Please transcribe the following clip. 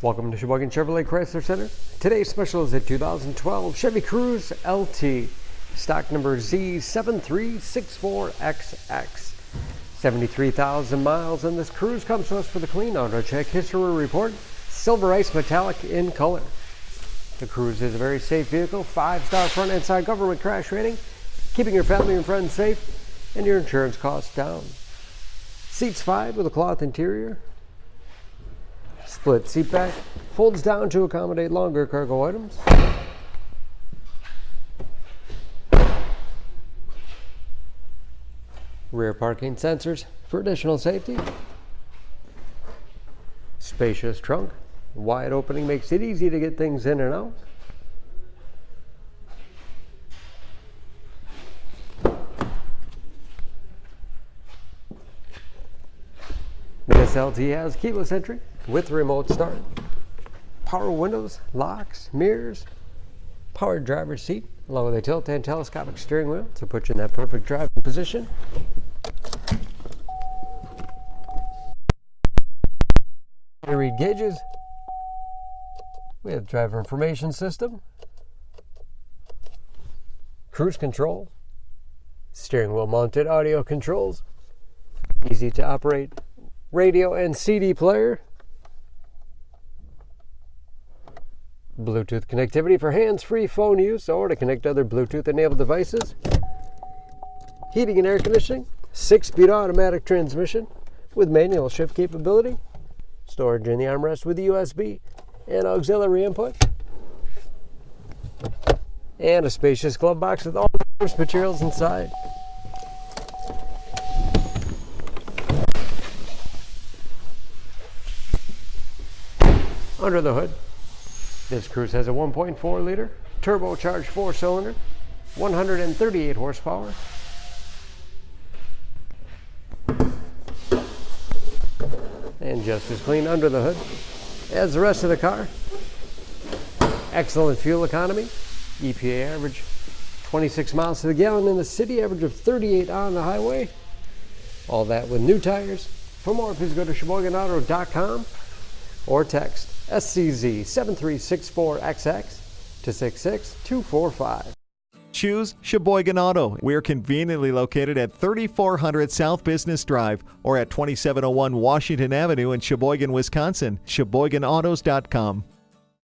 Welcome to Sheboygan Chevrolet Chrysler Center. Today's special is a 2012 Chevy Cruze LT, stock number Z7364XX. 73,000 miles, and this Cruze comes to us with a clean auto check history report, silver ice metallic in color. The Cruze is a very safe vehicle, 5-star front and side government crash rating, keeping your family and friends safe and your insurance costs down. Seats 5 with a cloth interior. Split seat back, folds down to accommodate longer cargo items. Rear parking sensors for additional safety. Spacious trunk, wide opening makes it easy to get things in and out. This LT has keyless entry with remote start, power windows, locks, mirrors, powered driver's seat, along with a tilt and telescopic steering wheel to put you in that perfect driving position. Read gauges. We have driver information system, cruise control, steering wheel mounted audio controls, easy to operate radio and CD player, Bluetooth connectivity for hands-free phone use or to connect other Bluetooth-enabled devices, heating and air conditioning, 6-speed automatic transmission with manual shift capability, storage in the armrest with USB and auxiliary input, and a spacious glove box with all the materials inside. Under the hood, this Cruze has a 1.4-liter turbocharged 4-cylinder, 138 horsepower. And just as clean under the hood as the rest of the car. Excellent fuel economy. EPA average 26 miles to the gallon in the city, average of 38 on the highway. All that with new tires. For more, please go to SheboyganAuto.com or text SCZ7364XX to 66245. Choose Sheboygan Auto. We're conveniently located at 3400 South Business Drive or at 2701 Washington Avenue in Sheboygan, Wisconsin. SheboyganAutos.com.